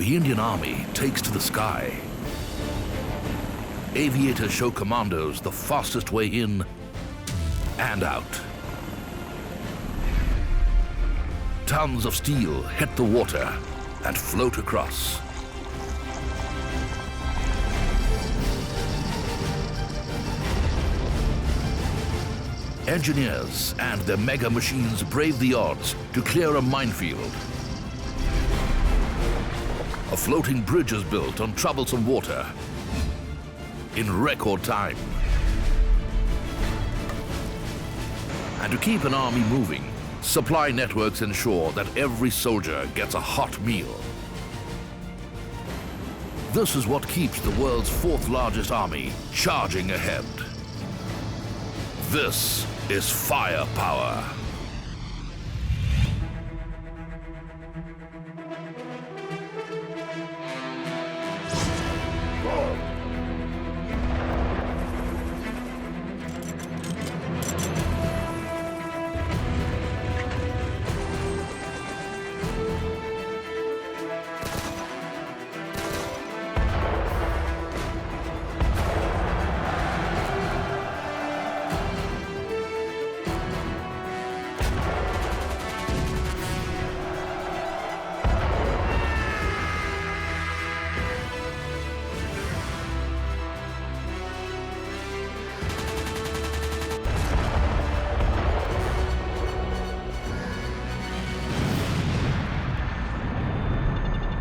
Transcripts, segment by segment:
The Indian Army takes to the sky. Aviators show commandos the fastest way in and out. Tons of steel hit the water and float across. Engineers and their mega machines brave the odds to clear a minefield. A floating bridge is built on troublesome water in record time. And to keep an army moving, supply networks ensure that every soldier gets a hot meal. This is what keeps the world's fourth largest army charging ahead. This is firepower.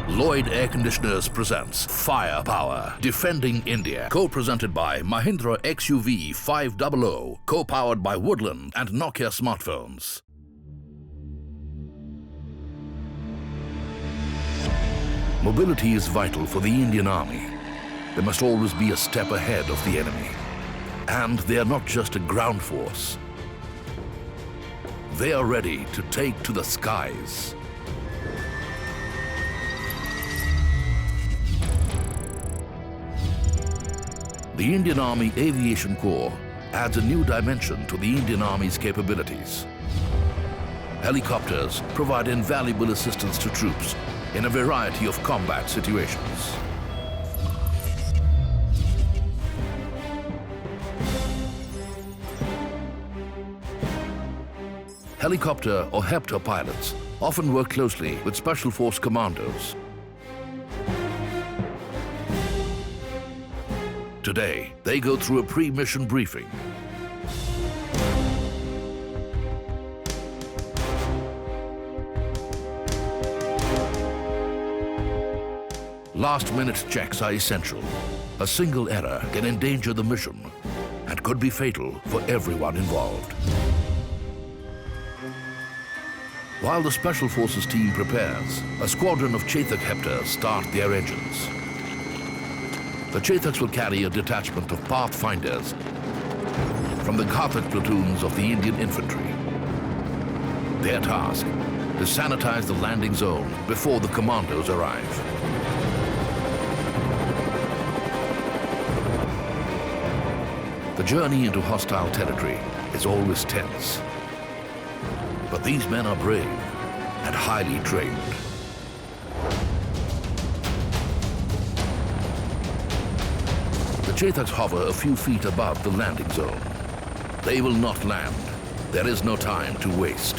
Lloyd Air Conditioners presents Firepower, Defending India, co-presented by Mahindra XUV 500, co-powered by Woodland and Nokia smartphones. Mobility is vital for the Indian Army. They must always be a step ahead of the enemy. And they are not just a ground force. They are ready to take to the skies. The Indian Army Aviation Corps adds a new dimension to the Indian Army's capabilities. Helicopters provide invaluable assistance to troops in a variety of combat situations. Helicopter or HEPTOR pilots often work closely with Special Force commandos. Today, they go through a pre-mission briefing. Last-minute checks are essential. A single error can endanger the mission and could be fatal for everyone involved. While the Special Forces team prepares, a squadron of Chetak HEPTORs start their engines. The Chetaks will carry a detachment of pathfinders from the Ghatak platoons of the Indian infantry. Their task, to sanitize the landing zone before the commandos arrive. The journey into hostile territory is always tense. But these men are brave and highly trained. The Chetaks hover a few feet above the landing zone. They will not land. There is no time to waste.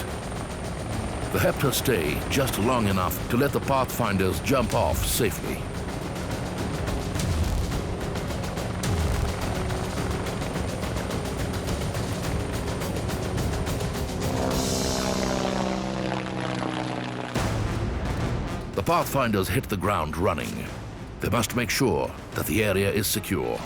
The HEPTORs stay just long enough to let the pathfinders jump off safely. The pathfinders hit the ground running. They must make sure that the area is secure.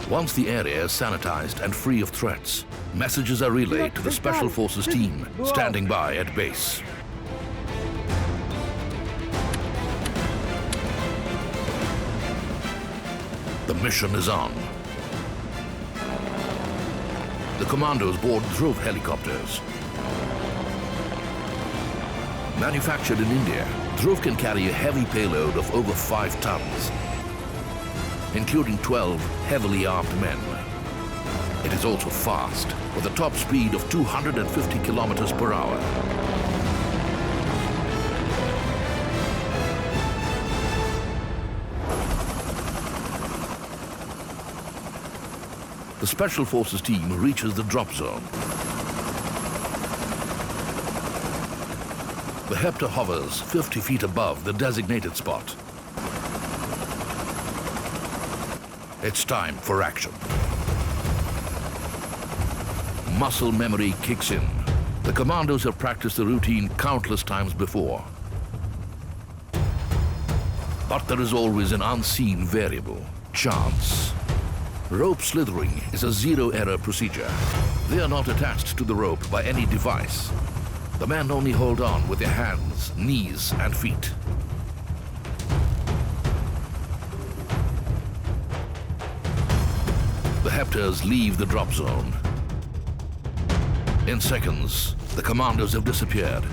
Once the area is sanitized and free of threats, messages are relayed to the Special Forces team standing by at base. The mission is on. The commandos board Dhruv helicopters. Manufactured in India, Dhruv can carry a heavy payload of over 5 tons, including 12 heavily armed men. It is also fast, with a top speed of 250 kilometers per hour. The Special Forces team reaches the drop zone. The HEPTOR hovers 50 feet above the designated spot. It's time for action. Muscle memory kicks in. The commandos have practiced the routine countless times before. But there is always an unseen variable: chance. Rope slithering is a zero-error procedure. They are not attached to the rope by any device. The men only hold on with their hands, knees, and feet. The HEPTORs leave the drop zone. In seconds, the commandos have disappeared,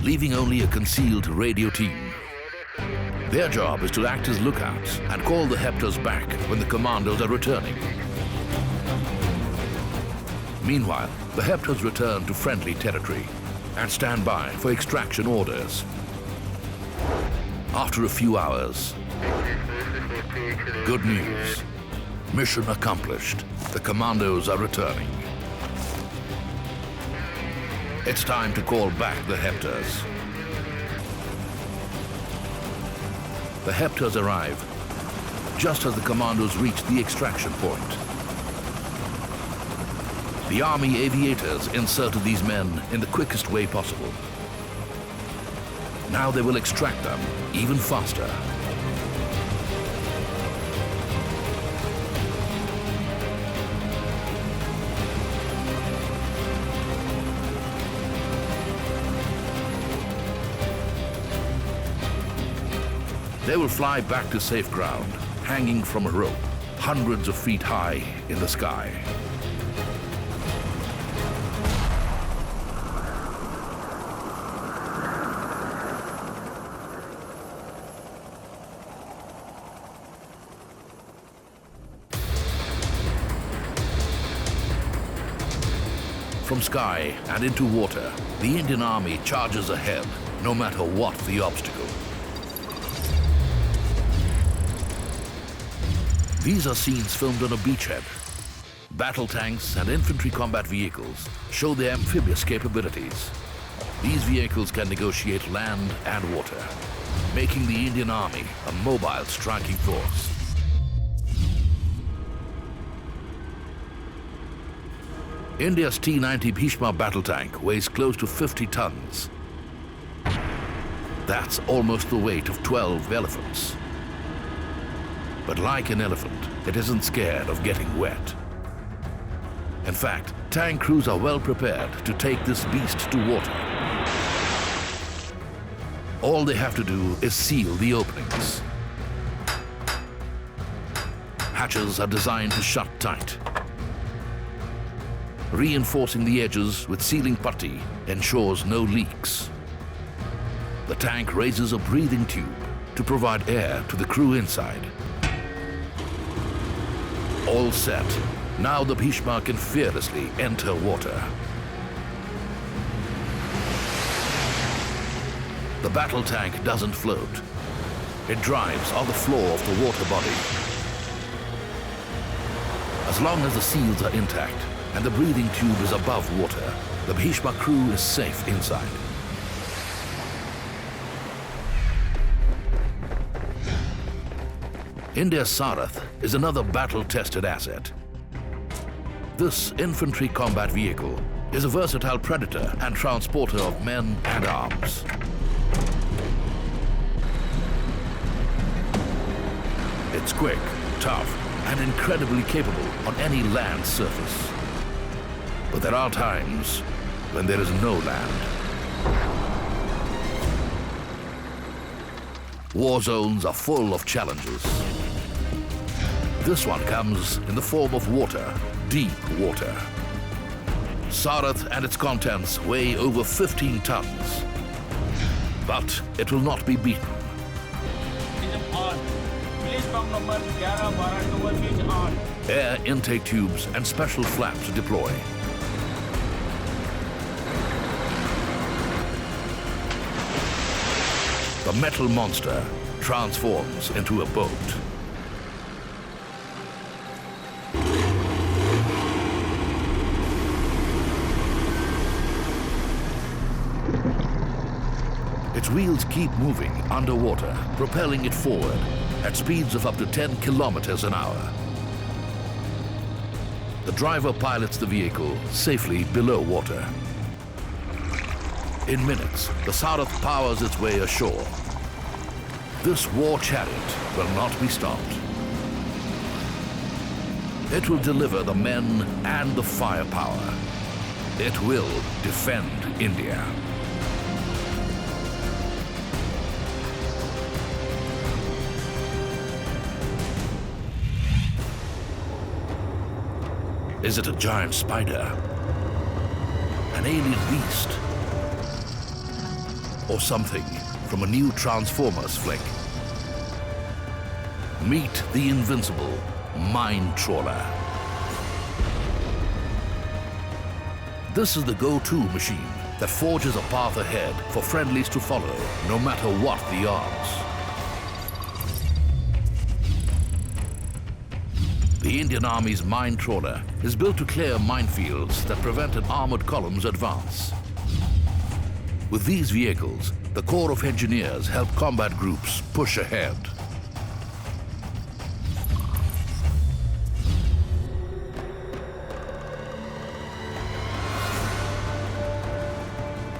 leaving only a concealed radio team. Their job is to act as lookouts and call the HEPTORs back when the commandos are returning. Meanwhile, the HEPTORs return to friendly territory and stand by for extraction orders. After a few hours, good news. Mission accomplished. The commandos are returning. It's time to call back the HEPTORs. The HEPTORs arrive just as the commandos reach the extraction point. The Army aviators inserted these men in the quickest way possible. Now they will extract them even faster. They will fly back to safe ground, hanging from a rope, hundreds of feet high in the sky. From sky and into water, the Indian Army charges ahead, no matter what the obstacle. These are scenes filmed on a beachhead. Battle tanks and infantry combat vehicles show their amphibious capabilities. These vehicles can negotiate land and water, making the Indian Army a mobile striking force. India's T-90 Bhishma battle tank weighs close to 50 tons. That's almost the weight of 12 elephants. But like an elephant, it isn't scared of getting wet. In fact, tank crews are well prepared to take this beast to water. All they have to do is seal the openings. Hatches are designed to shut tight. Reinforcing the edges with sealing putty ensures no leaks. The tank raises a breathing tube to provide air to the crew inside. All set. Now the Bhishma can fearlessly enter water. The battle tank doesn't float. It drives on the floor of the water body. As long as the seals are intact and the breathing tube is above water, the Bhishma crew is safe inside. India's Sarath is another battle-tested asset. This infantry combat vehicle is a versatile predator and transporter of men and arms. It's quick, tough, and incredibly capable on any land surface. But there are times when there is no land. War zones are full of challenges. This one comes in the form of water, deep water. Sarath and its contents weigh over 15 tons. But it will not be beaten. Please from number 11 12 is on. Air intake tubes and special flaps deploy. The metal monster transforms into a boat. Its wheels keep moving underwater, propelling it forward at speeds of up to 10 kilometers an hour. The driver pilots the vehicle safely below water. In minutes, the Sarith powers its way ashore. This war chariot will not be stopped. It will deliver the men and the firepower. It will defend India. Is it a giant spider? An alien beast? Or something from a new Transformers flick? Meet the invincible Mine Trawler. This is the go-to machine that forges a path ahead for friendlies to follow, no matter what the odds. The Indian Army's mine trawler is built to clear minefields that prevented armored columns advance. With these vehicles, the Corps of Engineers help combat groups push ahead.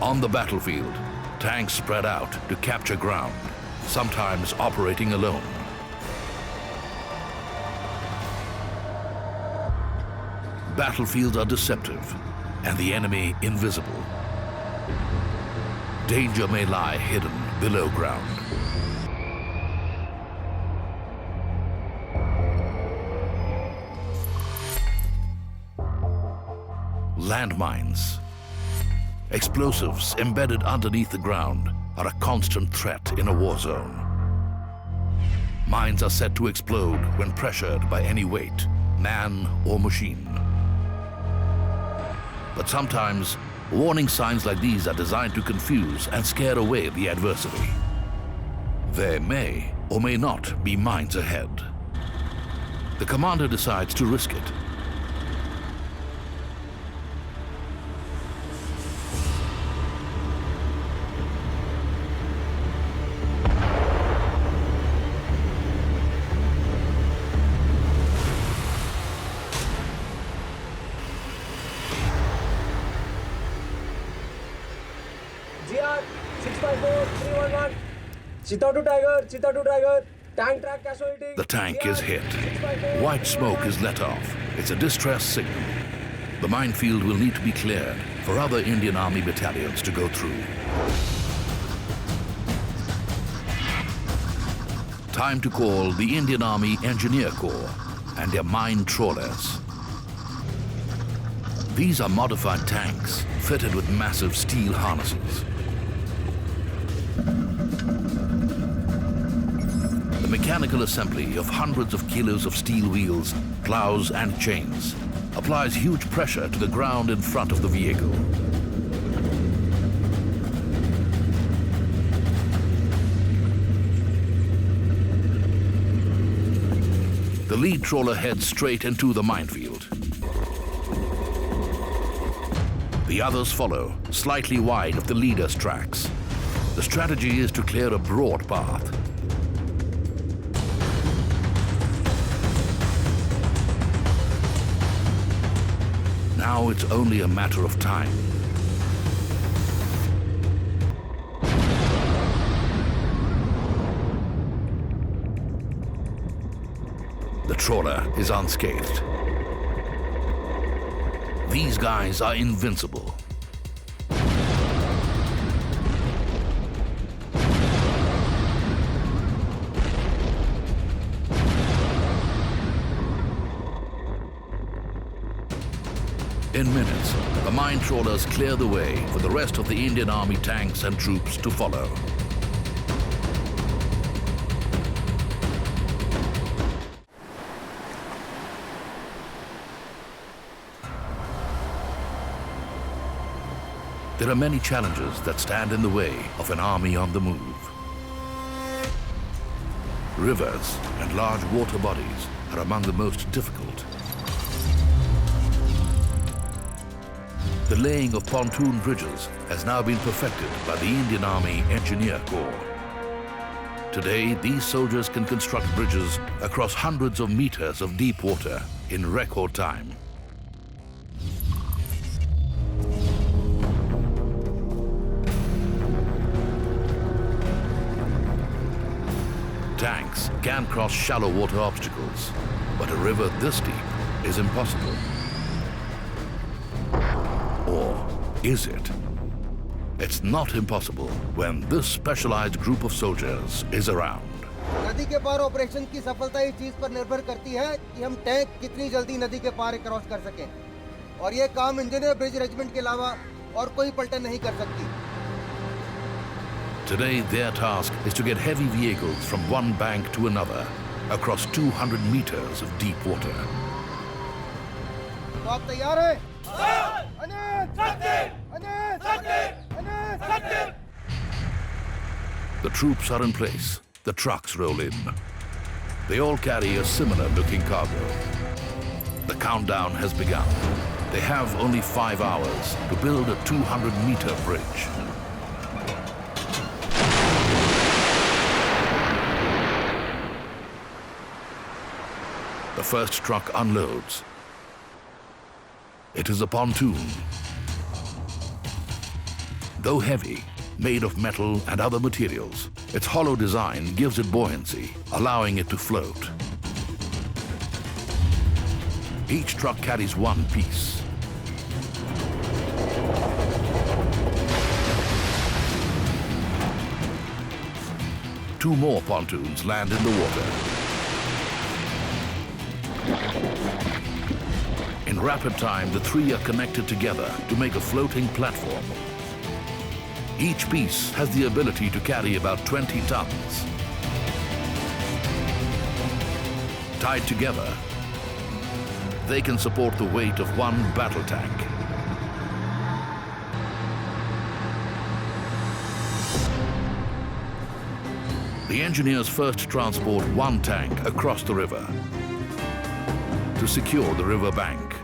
On the battlefield, tanks spread out to capture ground, sometimes operating alone. Battlefields are deceptive and the enemy invisible. Danger may lie hidden below ground. Landmines. Explosives embedded underneath the ground are a constant threat in a war zone. Mines are said to explode when pressured by any weight, man or machine. But sometimes, warning signs like these are designed to confuse and scare away the adversary. There may or may not be mines ahead. The commander decides to risk it. Cheetah to Tiger, tank track casualty. The tank is hit. White smoke is let off. It's a distress signal. The minefield will need to be cleared for other Indian Army battalions to go through. Time to call the Indian Army Engineer Corps and their mine trawlers. These are modified tanks fitted with massive steel harnesses. The mechanical assembly of hundreds of kilos of steel wheels, plows and chains applies huge pressure to the ground in front of the vehicle. The lead trawler heads straight into the minefield. The others follow, slightly wide of the leader's tracks. The strategy is to clear a broad path. Now it's only a matter of time. The trawler is unscathed. These guys are invincible. In minutes, the mine trawlers clear the way for the rest of the Indian Army tanks and troops to follow. There are many challenges that stand in the way of an army on the move. Rivers and large water bodies are among the most difficult. The laying of pontoon bridges has now been perfected by the Indian Army Engineer Corps. Today, these soldiers can construct bridges across hundreds of meters of deep water in record time. Tanks can cross shallow water obstacles, but a river this deep is impossible. Or is it? It's not impossible when this specialized group of soldiers is around. नदी के पार operation की सफलता इस चीज पर निर्भर करती है कि हम टैंक कितनी जल्दी नदी के पार क्रॉस कर सकें, और ये काम इंजीनियर ब्रिज रेजिमेंट के अलावा और कोई पलटन नहीं कर सकती। Today, their task is to get heavy vehicles from one bank to another across 200 meters of deep water. तो आप तैयार हैं? The troops are in place. The trucks roll in. They all carry a similar-looking cargo. The countdown has begun. They have only 5 hours to build a 200-meter bridge. The first truck unloads. It is a pontoon. Though heavy, made of metal and other materials, its hollow design gives it buoyancy, allowing it to float. Each truck carries one piece. Two more pontoons land in the water. In rapid time, the three are connected together to make a floating platform. Each piece has the ability to carry about 20 tons. Tied together, they can support the weight of one battle tank. The engineers first transport one tank across the river to secure the river bank.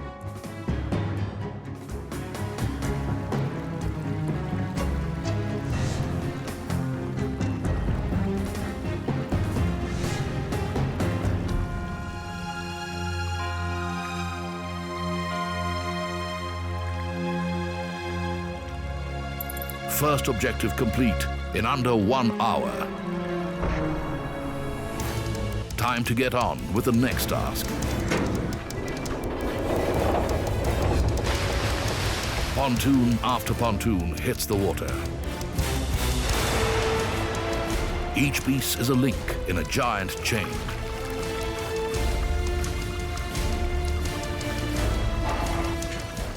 First objective complete in under 1 hour. Time to get on with the next task. Pontoon after pontoon hits the water. Each piece is a link in a giant chain.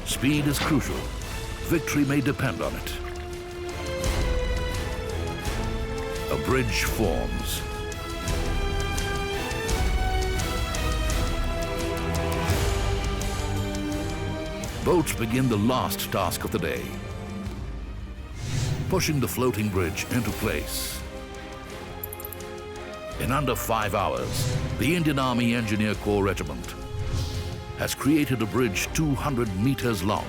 Speed is crucial. Victory may depend on it. A bridge forms. Boats begin the last task of the day, pushing the floating bridge into place. In under 5 hours, the Indian Army Engineer Corps Regiment has created a bridge 200 meters long.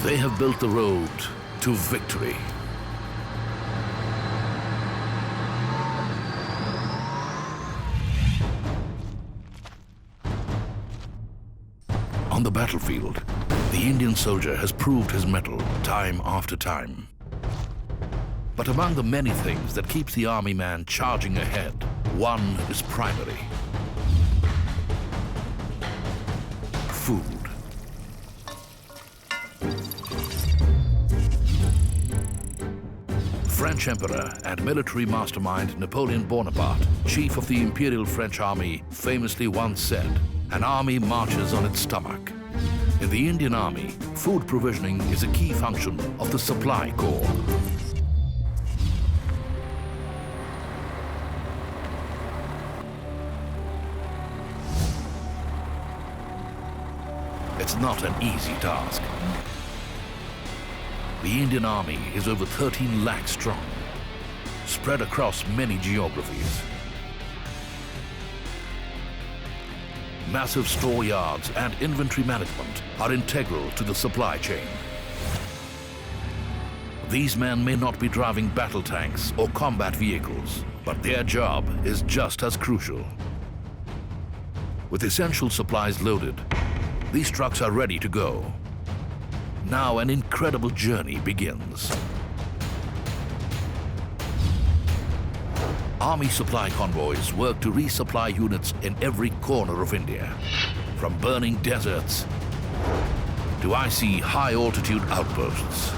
They have built the road to victory. On the battlefield, the Indian soldier has proved his mettle time after time. But among the many things that keeps the army man charging ahead, one is primary: food. French Emperor and military mastermind Napoleon Bonaparte, chief of the Imperial French Army, famously once said, "An army marches on its stomach." In the Indian Army, food provisioning is a key function of the supply corps. It's not an easy task. The Indian Army is over 13 lakh strong, spread across many geographies. Massive store yards and inventory management are integral to the supply chain. These men may not be driving battle tanks or combat vehicles, but their job is just as crucial. With essential supplies loaded, these trucks are ready to go. Now an incredible journey begins. Army supply convoys work to resupply units in every corner of India, from burning deserts to icy high-altitude outposts.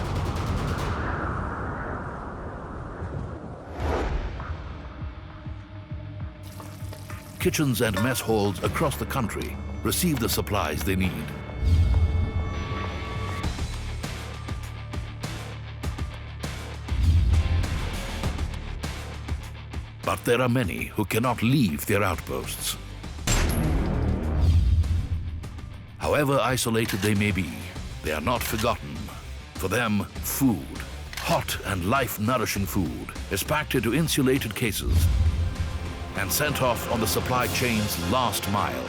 Kitchens and mess halls across the country receive the supplies they need. But there are many who cannot leave their outposts. However isolated they may be, they are not forgotten. For them, food, hot and life-nourishing food, is packed into insulated cases and sent off on the supply chain's last mile.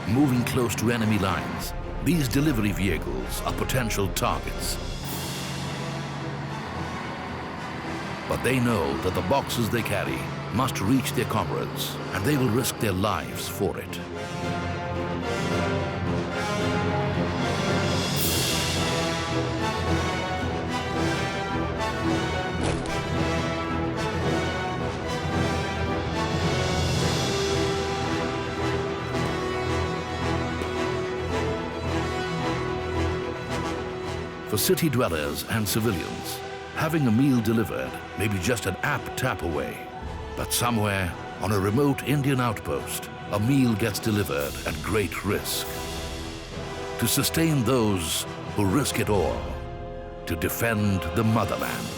Moving close to enemy lines, these delivery vehicles are potential targets. But they know that the boxes they carry must reach their comrades, and they will risk their lives for it. For city dwellers and civilians, having a meal delivered may be just an app tap away. But somewhere on a remote Indian outpost, a meal gets delivered at great risk. To sustain those who risk it all to defend the motherland.